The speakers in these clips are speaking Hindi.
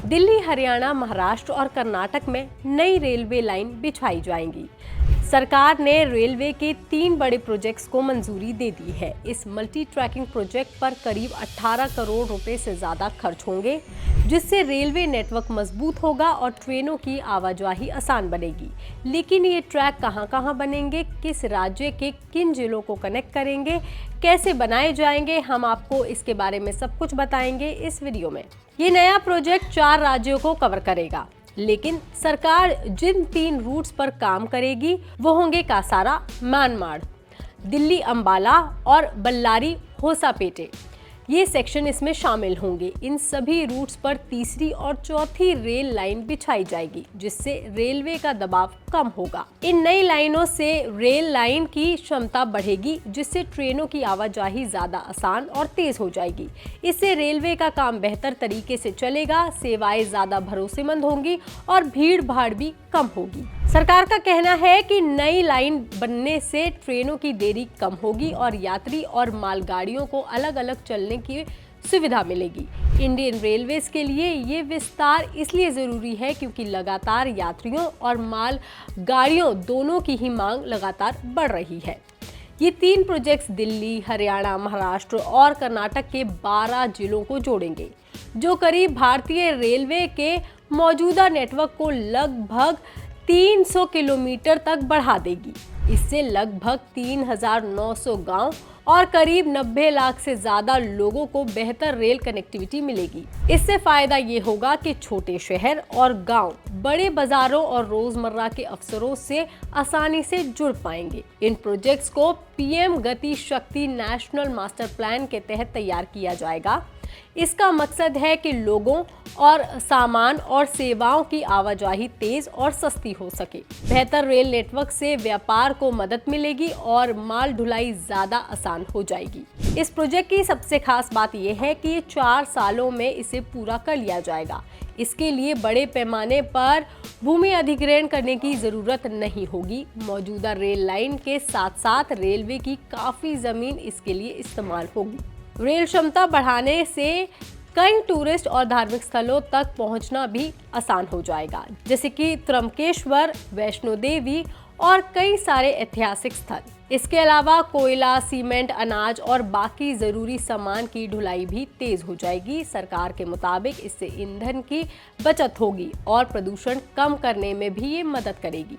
दिल्ली, हरियाणा, महाराष्ट्र और कर्नाटक में नई रेलवे लाइन बिछाई जाएंगी। सरकार ने रेलवे के 3 बड़े प्रोजेक्ट्स को मंजूरी दे दी है। इस मल्टी ट्रैकिंग प्रोजेक्ट पर करीब 18 करोड़ रुपए से ज्यादा खर्च होंगे, जिससे रेलवे नेटवर्क मजबूत होगा और ट्रेनों की आवाजाही आसान बनेगी। लेकिन ये ट्रैक कहां-कहां बनेंगे, किस राज्य के किन जिलों को कनेक्ट करेंगे, कैसे बनाए जाएंगे, हम आपको इसके बारे में सब कुछ बताएंगे इस वीडियो में। ये नया प्रोजेक्ट 4 राज्यों को कवर करेगा, लेकिन सरकार जिन 3 रूट्स पर काम करेगी वो होंगे कासारा, मानमाड, दिल्ली अंबाला और बल्लारी होसापेटे। ये सेक्शन इसमें शामिल होंगे। इन सभी रूट्स पर तीसरी और चौथी रेल लाइन बिछाई जाएगी, जिससे रेलवे का दबाव कम होगा। इन नई लाइनों से रेल लाइन की क्षमता बढ़ेगी, जिससे ट्रेनों की आवाजाही ज्यादा आसान और तेज हो जाएगी। इससे रेलवे का काम बेहतर तरीके से चलेगा, सेवाएं ज्यादा भरोसेमंद होंगी और भीड़ भाड़ भी कम होगी। सरकार का कहना है कि नई लाइन बनने से ट्रेनों की देरी कम होगी और यात्री और मालगाड़ियों को अलग अलग चलने की सुविधा मिलेगी। इंडियन रेलवेज के लिए ये विस्तार इसलिए जरूरी है क्योंकि लगातार यात्रियों और माल गाड़ियों दोनों की ही मांग लगातार बढ़ रही है। ये 3 प्रोजेक्ट्स दिल्ली, हरियाणा, महाराष्ट्र और कर्नाटक के 12 जिलों को जोड़ेंगे, जो करीब भारतीय रेलवे के मौजूदा नेटवर्क को लगभग 300 किलोमीटर तक बढ़ा देगी। इससे लगभग 3,900 गांव और करीब 90 लाख से ज्यादा लोगों को बेहतर रेल कनेक्टिविटी मिलेगी। इससे फायदा ये होगा कि छोटे शहर और गांव बड़े बाजारों और रोजमर्रा के अवसरों से आसानी से जुड़ पाएंगे। इन प्रोजेक्ट्स को पीएम गति शक्ति नेशनल मास्टर प्लान के तहत तैयार किया जाएगा। इसका मकसद है कि लोगों और सामान और सेवाओं की आवाजाही तेज और सस्ती हो सके। बेहतर रेल नेटवर्क से व्यापार को मदद मिलेगी और माल ढुलाई ज्यादा आसान हो जाएगी। इस प्रोजेक्ट की सबसे खास बात यह है कि ये 4 सालों में इसे पूरा कर लिया जाएगा। इसके लिए बड़े पैमाने पर भूमि अधिग्रहण करने की जरूरत नहीं होगी। मौजूदा रेल लाइन के साथ साथ रेलवे की काफी जमीन इसके लिए इस्तेमाल होगी। रेल क्षमता बढ़ाने से कई टूरिस्ट और धार्मिक स्थलों तक पहुंचना भी आसान हो जाएगा, जैसे कि त्र्यंबकेश्वर, वैष्णो देवी और कई सारे ऐतिहासिक स्थल। इसके अलावा कोयला, सीमेंट, अनाज और बाकी जरूरी सामान की ढुलाई भी तेज हो जाएगी। सरकार के मुताबिक इससे ईंधन की बचत होगी और प्रदूषण कम करने में भी ये मदद करेगी।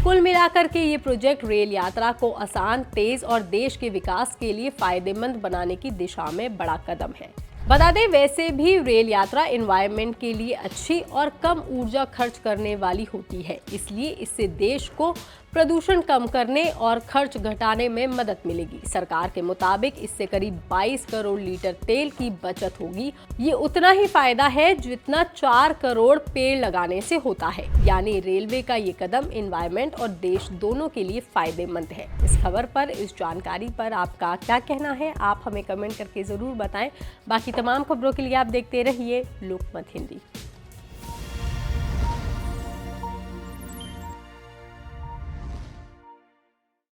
कुल मिलाकर के ये प्रोजेक्ट रेल यात्रा को आसान, तेज और देश के विकास के लिए फायदेमंद बनाने की दिशा में बड़ा कदम है। बता दें, वैसे भी रेल यात्रा एनवायरनमेंट के लिए अच्छी और कम ऊर्जा खर्च करने वाली होती है, इसलिए इससे देश को प्रदूषण कम करने और खर्च घटाने में मदद मिलेगी। सरकार के मुताबिक इससे करीब 22 करोड़ लीटर तेल की बचत होगी। ये उतना ही फायदा है जितना 4 करोड़ पेड़ लगाने से होता है। यानी रेलवे का ये कदम एनवायरनमेंट और देश दोनों के लिए फायदेमंद है। इस खबर पर, इस जानकारी पर आपका क्या कहना है, आप हमें कमेंट करके जरूर बताएं। बाकी तमाम खबरों के लिए आप देखते रहिए लोकमत हिंदी।